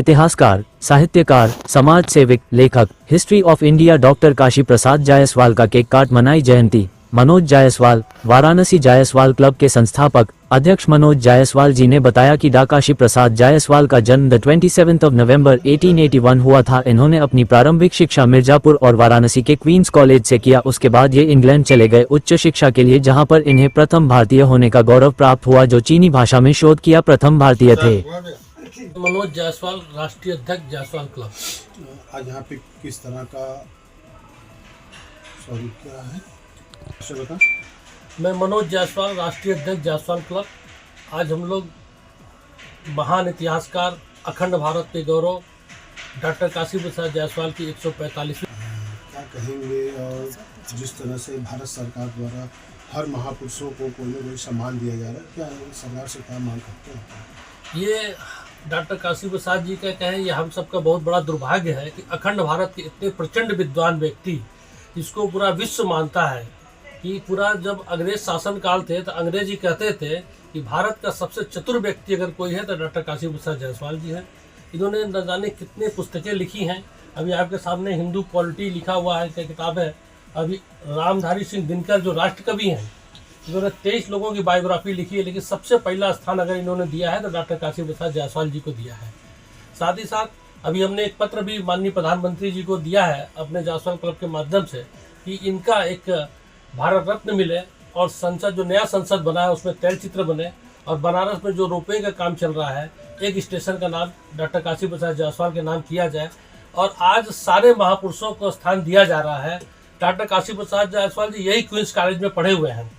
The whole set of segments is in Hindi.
इतिहासकार, साहित्यकार, समाज सेवक, लेखक, history of India doctor Kashi Prasad Jayaswal का केक काट मनाई जयंती। मनोज जायसवाल, वाराणसी जायसवाल क्लब के संस्थापक अध्यक्ष मनोज जायसवाल जी ने बताया कि डॉ काशी प्रसाद जायसवाल का जन्म 27 नवंबर 1881 हुआ था। इन्होंने अपनी प्रारंभिक शिक्षा मिर्जापुर और वाराणसी के क्वींस कॉलेज से किया। उसके बाद ये इंग्लैंड चले गए उच्च शिक्षा के लिए, जहां पर इन्हें प्रथम भारतीय होने का गौरव प्राप्त हुआ जो चीनी भाषा में शोध किया प्रथम भारतीय थे। मनोज जायसवाल, राष्ट्रीय अध्यक्ष जायसवाल क्लब। आज यहाँ पे किस तरह का क्या है बता? मैं मनोज जायसवाल, राष्ट्रीय अध्यक्ष जायसवाल क्लब। आज हम लोग महान इतिहासकार, अखंड भारत के गौरव डॉक्टर काशी प्रसाद जायसवाल की 145वीं। क्या कहेंगे? और जिस तरह से भारत सरकार द्वारा हर महापुरुषों को कोई न कोई सम्मान दिया जा रहा है, क्या सरकार से क्या मांग करते हैं? ये डॉक्टर काशी प्रसाद जी का कहें, ये हम सबका बहुत बड़ा दुर्भाग्य है कि अखंड भारत के इतने प्रचंड विद्वान व्यक्ति, जिसको पूरा विश्व मानता है कि पूरा जब अंग्रेज शासन काल थे तो अंग्रेज ही कहते थे कि भारत का सबसे चतुर व्यक्ति अगर कोई है तो डॉक्टर काशी प्रसाद जायसवाल जी हैं। इन्होंने न जाने कितने पुस्तकें लिखी हैं। अभी आपके सामने हिंदू पॉलिटी लिखा हुआ है, क्या किताब है। अभी रामधारी सिंह दिनकर जो राष्ट्र कवि हैं, इन्होंने 23 लोगों की बायोग्राफी लिखी है, लेकिन सबसे पहला स्थान अगर इन्होंने दिया है तो डॉक्टर काशी प्रसाद जायसवाल जी को दिया है। साथ ही साथ अभी हमने एक पत्र भी माननीय प्रधानमंत्री जी को दिया है अपने जायसवाल क्लब के माध्यम से कि इनका एक भारत रत्न मिले और संसद, जो नया संसद बना है उसमें तैल चित्र बने, और बनारस में जो रोपवे का काम चल रहा है एक स्टेशन का नाम डॉक्टर काशी प्रसाद जायसवाल के नाम किया जाए। और आज सारे महापुरुषों को स्थान दिया जा रहा है। डॉक्टर काशी प्रसाद जायसवाल जी यही क्वींस कॉलेज में पढ़े हुए हैं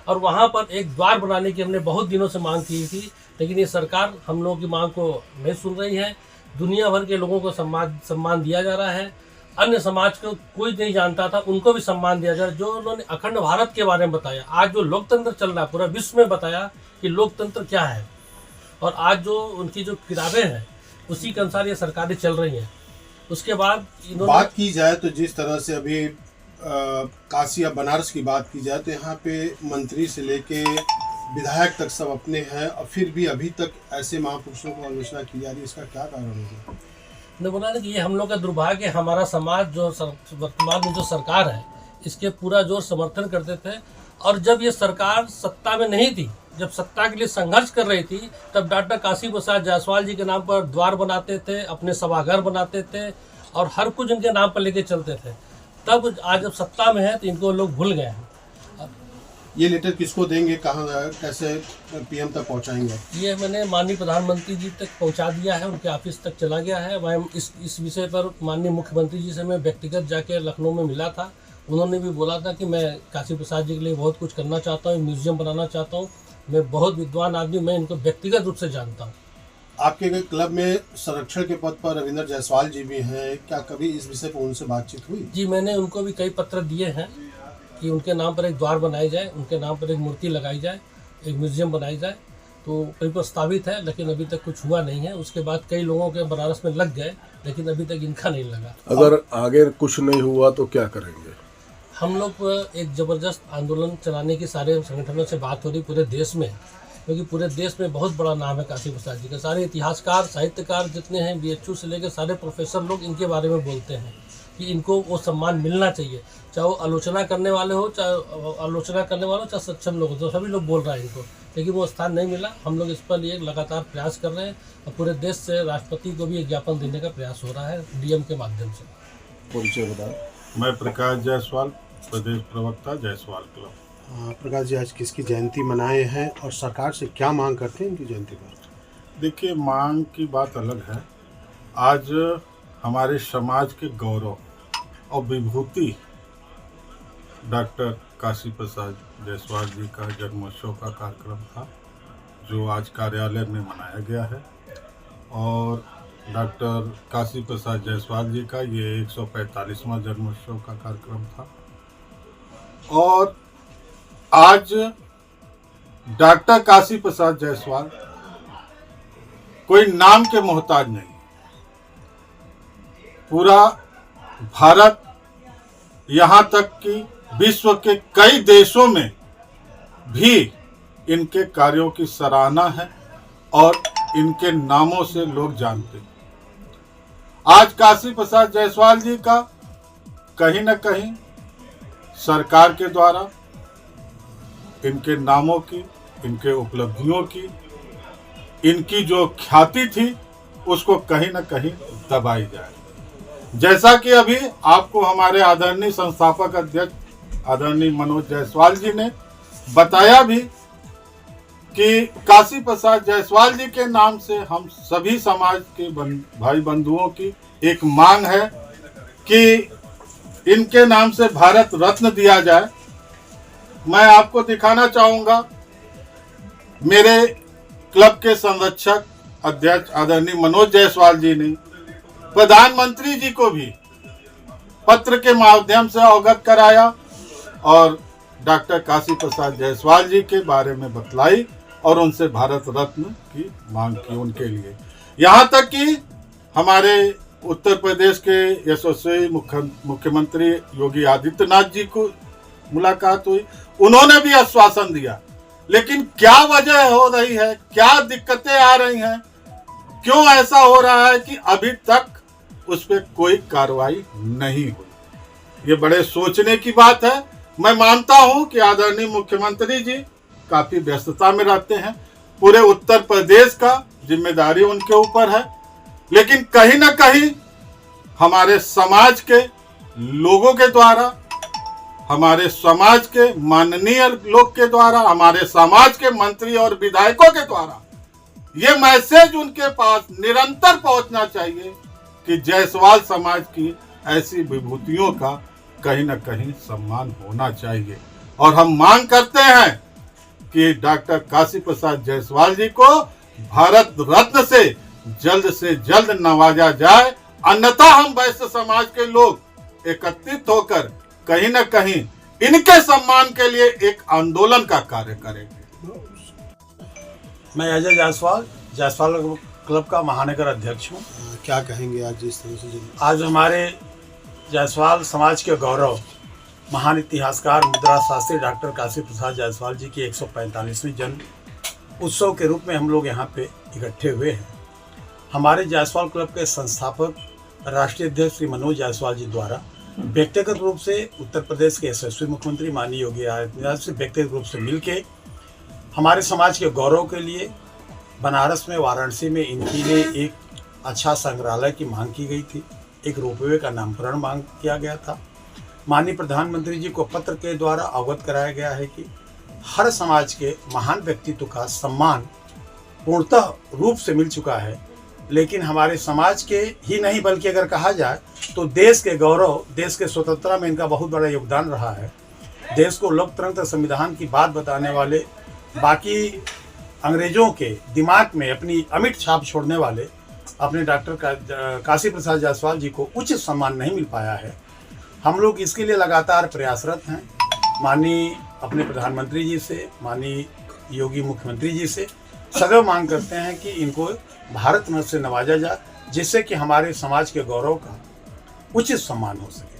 और वहाँ पर एक द्वार बनाने की हमने बहुत दिनों से मांग की थी, लेकिन ये सरकार हम लोगों की मांग को नहीं सुन रही है। दुनिया भर के लोगों को सम्मान दिया जा रहा है। अन्य समाज को कोई नहीं जानता था, उनको भी सम्मान दिया जाए। जो उन्होंने अखंड भारत के बारे में बताया, आज जो लोकतंत्र चल रहा है पूरा विश्व में बताया कि लोकतंत्र क्या है, और आज जो उनकी जो किताबें हैं उसी के अनुसार ये सरकारें चल रही हैं। उसके बाद बात की जाए तो जिस तरह से अभी काशी या बनारस की बात की जाए तो यहाँ पे मंत्री से लेके विधायक तक सब अपने हैं, और फिर भी अभी तक ऐसे महापुरुषों को आलोचना की जा रही है। इसका क्या कारण है? ने बोला कि ये हम लोग का दुर्भाग्य है। हमारा समाज जो वर्तमान में जो सरकार है इसके पूरा जोर समर्थन करते थे, और जब ये सरकार सत्ता में नहीं थी, जब सत्ता के लिए संघर्ष कर रही थी, तब डॉक्टर काशी प्रसाद जायसवाल जी के नाम पर द्वार बनाते थे, अपने सभागार बनाते थे और हर कुछ इनके नाम पर लेके चलते थे। तब आज जब सत्ता में है तो इनको लोग भूल गए हैं। ये लेटर किसको देंगे, कहाँ, कैसे पीएम तक पहुंचाएंगे? ये मैंने माननीय प्रधानमंत्री जी तक पहुंचा दिया है, उनके ऑफिस तक चला गया है। मैं इस विषय पर माननीय मुख्यमंत्री जी से मैं व्यक्तिगत जाके लखनऊ में मिला था। उन्होंने भी बोला था कि मैं काशी प्रसाद जी के लिए बहुत कुछ करना चाहता हूँ, म्यूजियम बनाना चाहता हूँ। मैं बहुत विद्वान आदमी, मैं इनको व्यक्तिगत रूप से जानता हूँ। आपके क्लब में संरक्षण के पद पर रविंद्र जायसवाल जी भी हैं, क्या कभी इस विषय पर उनसे बातचीत हुई? जी, मैंने उनको भी कई पत्र दिए हैं कि उनके नाम पर एक द्वार बनाई जाए, उनके नाम पर एक मूर्ति लगाई जाए, एक म्यूजियम बनाई जाए। तो कई प्रस्तावित है, लेकिन अभी तक कुछ हुआ नहीं है। उसके बाद कई लोगों के बनारस में लग गए, लेकिन अभी तक इनका नहीं लगा। अगर आगे कुछ नहीं हुआ तो क्या करेंगे? हम लोग एक ज़बरदस्त आंदोलन चलाने की सारे संगठनों से बात हो रही पूरे देश में, क्योंकि पूरे देश में बहुत बड़ा नाम है काशी प्रसाद जी का। सारे इतिहासकार, साहित्यकार जितने हैं, BHU से लेकर सारे प्रोफेसर लोग इनके बारे में बोलते हैं कि इनको वो सम्मान मिलना चाहिए। चाहे वो आलोचना करने वाले हो, चाहे सक्षम लोग हो, तो सभी लोग बोल रहे हैं इनको, लेकिन वो स्थान नहीं मिला। हम लोग इस पर लिए लगातार प्रयास कर रहे हैं और पूरे देश से राष्ट्रपति को भी एक ज्ञापन देने का प्रयास हो रहा है DM के माध्यम से। परिचय बताएं। मैं प्रकाश जायसवाल, प्रदेश प्रवक्ता जायसवाल क्लब। प्रकाश जी, आज किसकी जयंती मनाए हैं और सरकार से क्या मांग करते हैं इनकी जयंती पर? देखिए, मांग की बात अलग है। आज हमारे समाज के गौरव और विभूति डॉक्टर काशी प्रसाद जायसवाल जी का जन्मोत्सव का कार्यक्रम था, जो आज कार्यालय में मनाया गया है। और डॉक्टर काशी प्रसाद जायसवाल जी का ये 145वां जन्मोत्सव का कार्यक्रम था। और आज डॉक्टर काशी प्रसाद जायसवाल कोई नाम के मोहताज नहीं, पूरा भारत, यहाँ तक कि विश्व के कई देशों में भी इनके कार्यों की सराहना है और इनके नामों से लोग जानते हैं। आज काशी प्रसाद जायसवाल जी का कहीं न कहीं सरकार के द्वारा इनके नामों की, इनके उपलब्धियों की, इनकी जो ख्याति थी उसको कहीं न कहीं दबाई जाए। जैसा कि अभी आपको हमारे आदरणीय संस्थापक अध्यक्ष आदरणीय मनोज जायसवाल जी ने बताया भी कि काशी प्रसाद जायसवाल जी के नाम से हम सभी समाज के भाई बंधुओं की एक मांग है कि इनके नाम से भारत रत्न दिया जाए। मैं आपको दिखाना चाहूंगा, मेरे क्लब के संरक्षक अध्यक्ष आदरणीय मनोज जायसवाल जी ने प्रधानमंत्री जी को भी पत्र के माध्यम से अवगत कराया और डॉक्टर काशी प्रसाद जायसवाल जी के बारे में बतलाई और उनसे भारत रत्न की मांग की उनके लिए। यहाँ तक कि हमारे उत्तर प्रदेश के यशस्वी मुख्यमंत्री योगी आदित्यनाथ जी को मुलाकात हुई, उन्होंने भी आश्वासन दिया। लेकिन क्या वजह हो रही है, क्या दिक्कतें आ रही हैं, क्यों ऐसा हो रहा है कि अभी तक उस पर कोई कार्रवाई नहीं हुई? ये बड़े सोचने की बात है। मैं मानता हूं कि आदरणीय मुख्यमंत्री जी काफी व्यस्तता में रहते हैं, पूरे उत्तर प्रदेश का जिम्मेदारी उनके ऊपर है, लेकिन कहीं ना कहीं हमारे समाज के लोगों के द्वारा, हमारे समाज के माननीय लोग के द्वारा, हमारे समाज के मंत्री और विधायकों के द्वारा ये मैसेज उनके पास निरंतर पहुंचना चाहिए कि जायसवाल समाज की ऐसी विभूतियों का कहीं न कहीं सम्मान होना चाहिए। और हम मांग करते हैं कि डॉक्टर काशी प्रसाद जायसवाल जी को भारत रत्न से जल्द नवाजा जाए, अन्यथा हम वैश्य समाज के लोग एकत्रित होकर कहीं न कहीं इनके सम्मान के लिए एक आंदोलन का कार्य करेंगे। मैं अजय जायसवाल क्लब का महानगर अध्यक्ष हूँ। क्या कहेंगे आज जिस तरह से आज हमारे जायसवाल समाज के गौरव महान इतिहासकार मुद्रा शास्त्री डॉक्टर काशी प्रसाद जायसवाल जी की 145वीं जन्म उत्सव के रूप में हम लोग यहाँ पे इकट्ठे हुए हैं। हमारे जायसवाल क्लब के संस्थापक राष्ट्रीय अध्यक्ष श्री मनोज जायसवाल जी द्वारा व्यक्तिगत रूप से उत्तर प्रदेश के यशस्वी मुख्यमंत्री माननीय योगी आदित्यनाथ से व्यक्तिगत रूप से मिलके हमारे समाज के गौरव के लिए बनारस में, वाराणसी में इनके लिए एक अच्छा संग्रहालय की मांग की गई थी, एक रोपवे का नामकरण मांग किया गया था। माननीय प्रधानमंत्री जी को पत्र के द्वारा अवगत कराया गया है कि हर समाज के महान व्यक्तित्व का सम्मान पूर्णतः रूप से मिल चुका है, लेकिन हमारे समाज के ही नहीं बल्कि अगर कहा जाए तो देश के गौरव, देश के स्वतंत्रता में इनका बहुत बड़ा योगदान रहा है। देश को लोकतंत्र संविधान की बात बताने वाले, बाकी अंग्रेजों के दिमाग में अपनी अमिट छाप छोड़ने वाले अपने डॉक्टर काशी प्रसाद जायसवाल जी को उचित सम्मान नहीं मिल पाया है। हम लोग इसके लिए लगातार प्रयासरत हैं। माननीय अपने प्रधानमंत्री जी से, माननीय योगी मुख्यमंत्री जी से सदैव मांग करते हैं कि इनको भारत रत्न से नवाजा जाए, जिससे कि हमारे समाज के गौरव का उचित सम्मान हो सके।